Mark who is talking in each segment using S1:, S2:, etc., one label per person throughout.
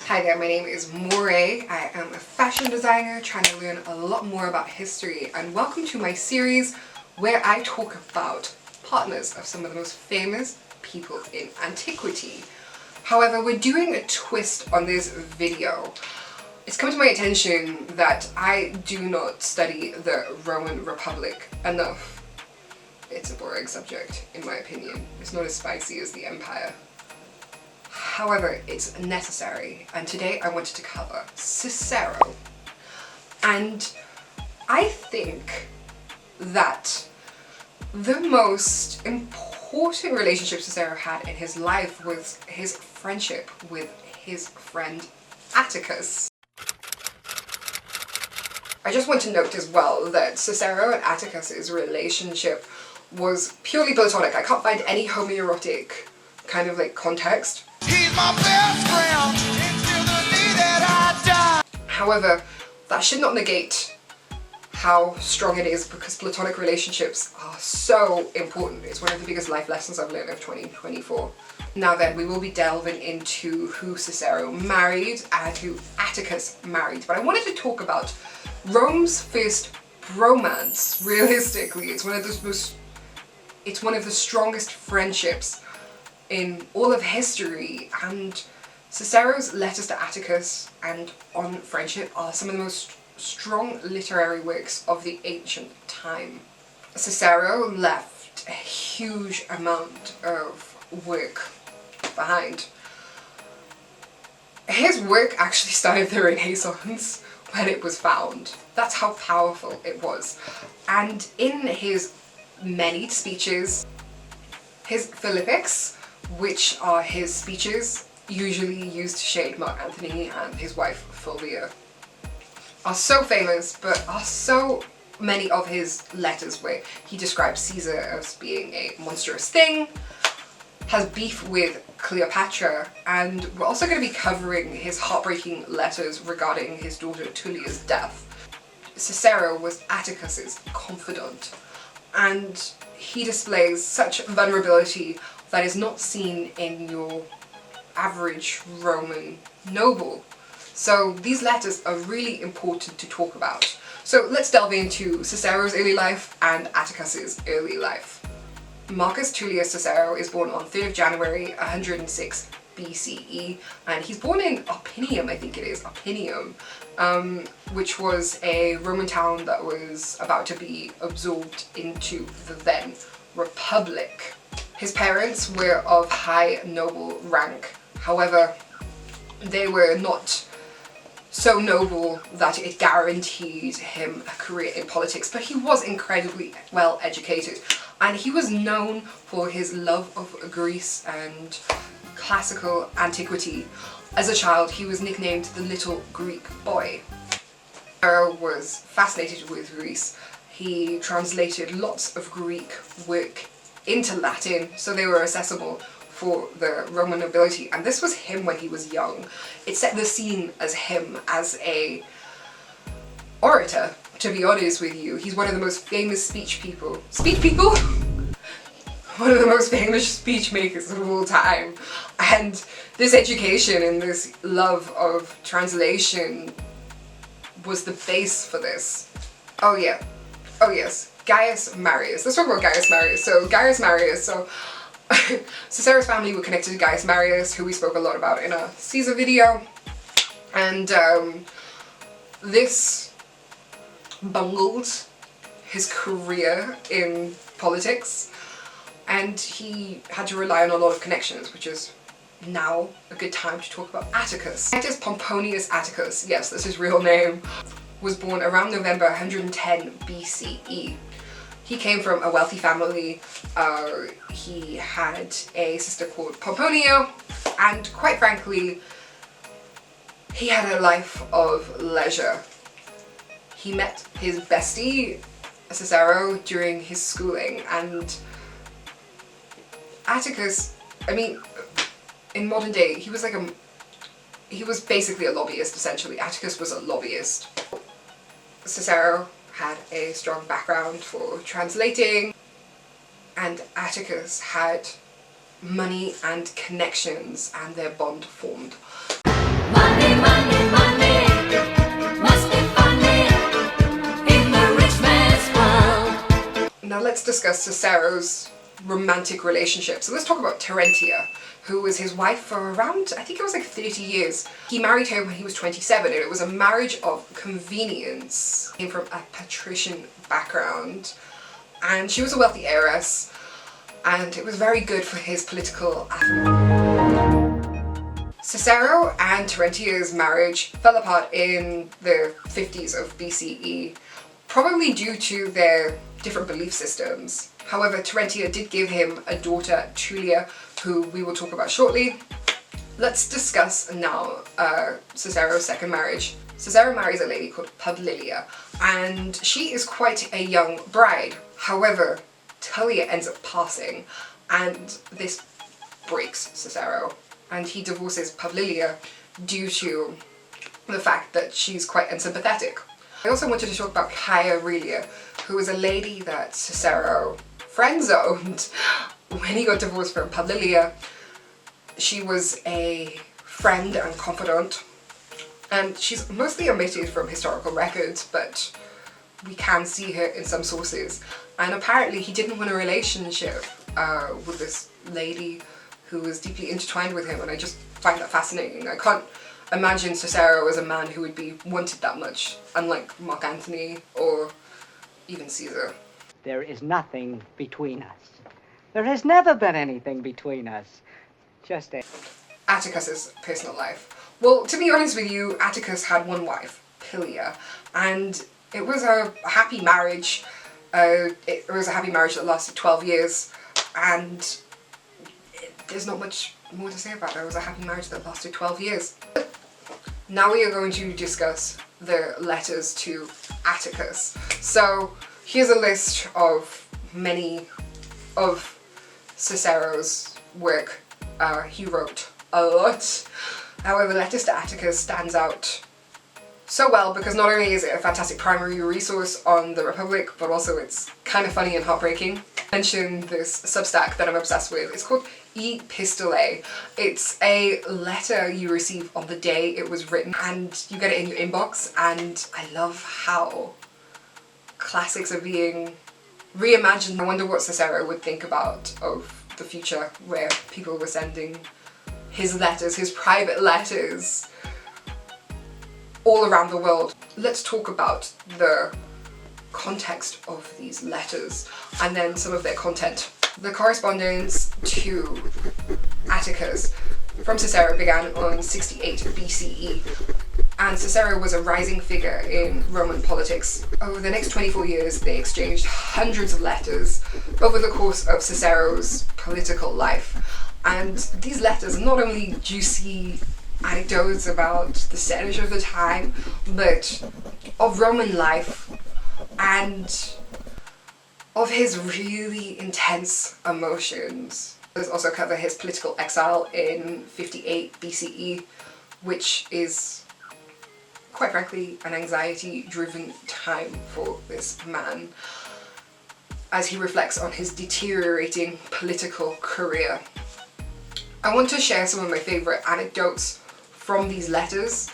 S1: Hi there, my name is Moray. I am a fashion designer trying to learn a lot more about history, and welcome to my series where I talk about partners of some of the most famous people in antiquity. However, we're doing a twist on this video. It's come to my attention that I do not study the Roman Republic enough. It's a boring subject, in my opinion. It's not as spicy as the Empire. However, it's necessary, and today I wanted to cover Cicero. And I think that the most important relationship Cicero had in his life was his friendship with his friend Atticus. I just want to note as well that Cicero and Atticus's relationship was purely platonic. I can't find any homoerotic kind of like context.
S2: He's my best friend until the day that I die.
S1: However, that should not negate how strong it is, because platonic relationships are so important. It's one of the biggest life lessons I've learned of 2024. Now then, we will be delving into who Cicero married and who Atticus married, but I wanted to talk about Rome's first bromance. Realistically, it's one of the strongest friendships in all of history, and Cicero's letters to Atticus and on friendship are some of the most strong literary works of the ancient time. Cicero left a huge amount of work behind. His work actually started the Renaissance when it was found. That's how powerful it was. And in his many speeches, his Philippics, which are his speeches usually used to shade Mark Antony and his wife Fulvia, are so famous, but are so many of his letters where he describes Caesar as being a monstrous thing, has beef with Cleopatra, and we're also going to be covering his heartbreaking letters regarding his daughter Tullia's death. Cicero was Atticus's confidant, and he displays such vulnerability that is not seen in your average Roman noble. So these letters are really important to talk about. So let's delve into Cicero's early life and Atticus's early life. Marcus Tullius Cicero is born on 3rd of January 106 BCE, and he's born in Opinium, I think it is, Opinium, which was a Roman town that was about to be absorbed into the then Republic. His parents were of high noble rank. However, they were not so noble that it guaranteed him a career in politics, but he was incredibly well educated, and he was known for his love of Greece and classical antiquity. As a child, he was nicknamed the Little Greek Boy. Cicero was fascinated with Greece. He translated lots of Greek work into Latin, so they were accessible for the Roman nobility, and this was him when he was young. It set the scene as him as a orator, to be honest with you. He's one of the most famous speech people? One of the most famous speech makers of all time. And this education and this love of translation was the base for this. Oh yes, Gaius Marius. Let's talk about Gaius Marius. So Cicero's family were connected to Gaius Marius, who we spoke a lot about in a Caesar video, and this bungled his career in politics, and he had to rely on a lot of connections, which is now a good time to talk about Atticus. Titus Pomponius Atticus, yes, that's his real name, was born around November 110 BCE. He came from a wealthy family. He had a sister called Pomponia, and quite frankly, he had a life of leisure. He met his bestie, Cicero, during his schooling, and Atticus, I mean, in modern day, he was basically a lobbyist, essentially. Atticus was a lobbyist. Cicero had a strong background for translating, and Atticus had money and connections, and their bond formed. Money let's discuss Cicero's romantic relationship. So let's talk about Terentia, who was his wife for around, I think it was like 30 years. He married her when he was 27, and it was a marriage of convenience. He came from a patrician background, and she was a wealthy heiress, and it was very good for his political affluence. Cicero and Terentia's marriage fell apart in the 50s of BCE, probably due to their different belief systems. However, Terentia did give him a daughter, Tullia, who we will talk about shortly. Let's discuss now Cicero's second marriage. Cicero marries a lady called Publilia, and she is quite a young bride. However, Tullia ends up passing, and this breaks Cicero, and he divorces Publilia due to the fact that she's quite unsympathetic. I also wanted to talk about Aurelia, who was a lady that Cicero friend-zoned when he got divorced from Publilia. She was a friend and confidant, and she's mostly omitted from historical records, but we can see her in some sources. And apparently he didn't want a relationship with this lady who was deeply intertwined with him, and I just find that fascinating. I can't imagine Cicero as a man who would be wanted that much, unlike Mark Antony or even Caesar.
S3: There is nothing between us. There has never been anything between us. Just a...
S1: Atticus's personal life. Well, to be honest with you, Atticus had one wife, Pilia, and it was a happy marriage. It was a happy marriage that lasted 12 years, and there's not much more to say about it. It was a happy marriage that lasted 12 years. Now we are going to discuss the letters to Atticus. So here's a list of many of Cicero's work. He wrote a lot. However, Letters to Atticus stands out so well because not only is it a fantastic primary resource on the Republic, but also it's kind of funny and heartbreaking. I mentioned this Substack that I'm obsessed with. It's called Epistolae. It's a letter you receive on the day it was written, and you get it in your inbox, and I love how classics are being reimagined. I wonder what Cicero would think about of the future where people were sending his letters, his private letters, all around the world. Let's talk about the context of these letters and then some of their content. The correspondence to Atticus from Cicero began on 68 BCE, and Cicero was a rising figure in Roman politics. Over the next 24 years, they exchanged hundreds of letters over the course of Cicero's political life. And these letters are not only juicy anecdotes about the senator of the time, but of Roman life and of his really intense emotions. Let's also cover his political exile in 58 BCE, which is, quite frankly, an anxiety-driven time for this man as he reflects on his deteriorating political career. I want to share some of my favourite anecdotes from these letters.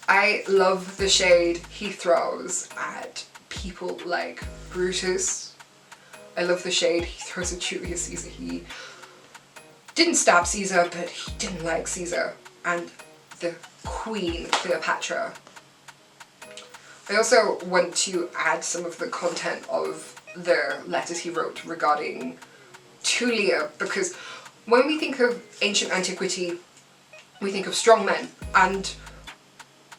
S1: I love the shade he throws at people like Brutus. I love the shade he throws at Julius Caesar. He didn't stab Caesar, but he didn't like Caesar and the Queen Cleopatra. I also want to add some of the content of the letters he wrote regarding Tullia, because when we think of ancient antiquity, we think of strong men, and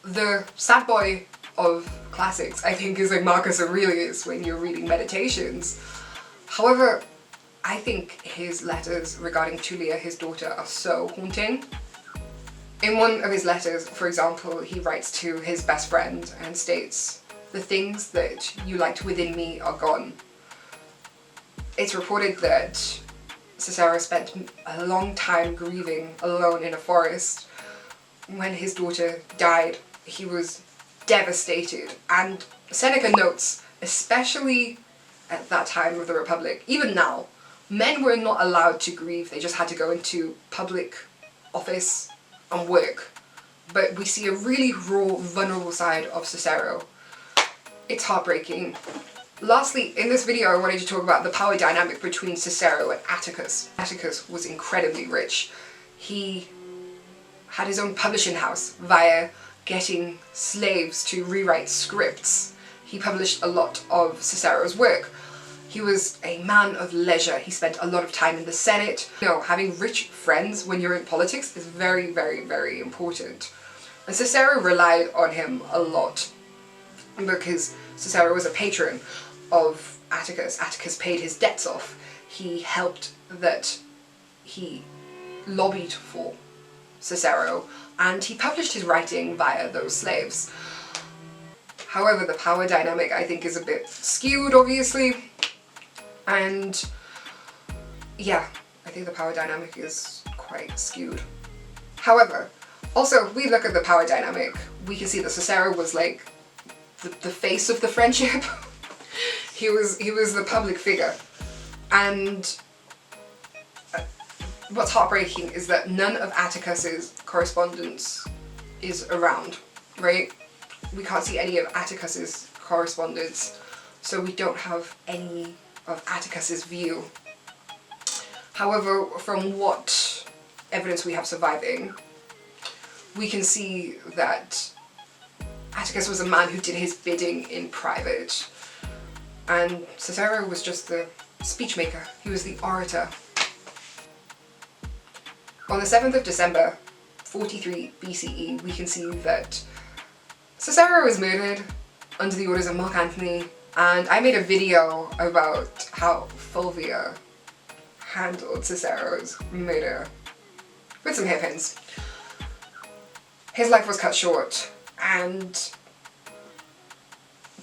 S1: the sad boy of classics, I think, is like Marcus Aurelius when you're reading Meditations. However, I think his letters regarding Tullia, his daughter, are so haunting. In one of his letters, for example, he writes to his best friend and states, "The things that you liked within me are gone." It's reported that Cicero spent a long time grieving alone in a forest. When his daughter died, he was devastated, and Seneca notes, especially at that time of the Republic, even now, men were not allowed to grieve. They just had to go into public office and work. But we see a really raw, vulnerable side of Cicero. It's heartbreaking. Lastly, in this video I wanted to talk about the power dynamic between Cicero and Atticus. Atticus was incredibly rich. He had his own publishing house via getting slaves to rewrite scripts. He published a lot of Cicero's work. He was a man of leisure. He spent a lot of time in the Senate. You know, having rich friends when you're in politics is very, very, very important. And Cicero relied on him a lot because Cicero was a patron of Atticus. Atticus paid his debts off. He helped that he lobbied for Cicero, and he published his writing via those slaves. However, the power dynamic I think is a bit skewed, obviously, and yeah, I think the power dynamic is quite skewed. However, also, if we look at the power dynamic, we can see that Cicero was like the face of the friendship. he was the public figure, and what's heartbreaking is that none of Atticus's correspondence is around, right? We can't see any of Atticus's correspondence, so we don't have any of Atticus's view. However, from what evidence we have surviving, we can see that Atticus was a man who did his bidding in private, and Cicero was just the speech maker. He was the orator. On the 7th of December, 43 BCE, we can see that Cicero was murdered under the orders of Mark Antony, and I made a video about how Fulvia handled Cicero's murder with some hairpins. His life was cut short, and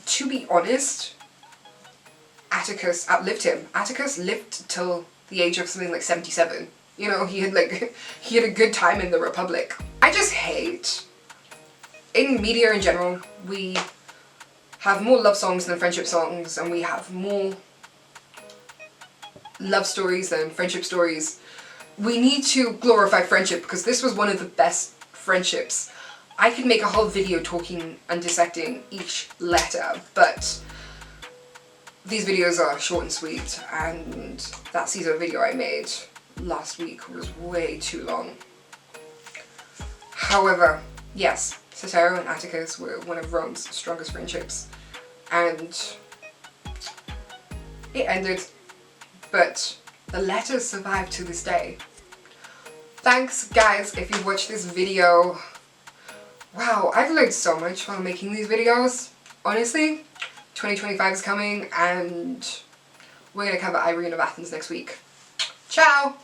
S1: to be honest, Atticus outlived him. Atticus lived till the age of something like 77. You know, he had a good time in the Republic. I just hate, in media in general, we have more love songs than friendship songs, and we have more love stories than friendship stories. We need to glorify friendship because this was one of the best friendships. I could make a whole video talking and dissecting each letter, but these videos are short and sweet, and that Caesar video I made last week was way too long. However, yes, Cicero and Atticus were one of Rome's strongest friendships, and it ended, but the letters survive to this day. Thanks guys if you watched this video. Wow, I've learned so much while making these videos. Honestly, 2025 is coming and we're gonna cover Irene of Athens next week. Ciao!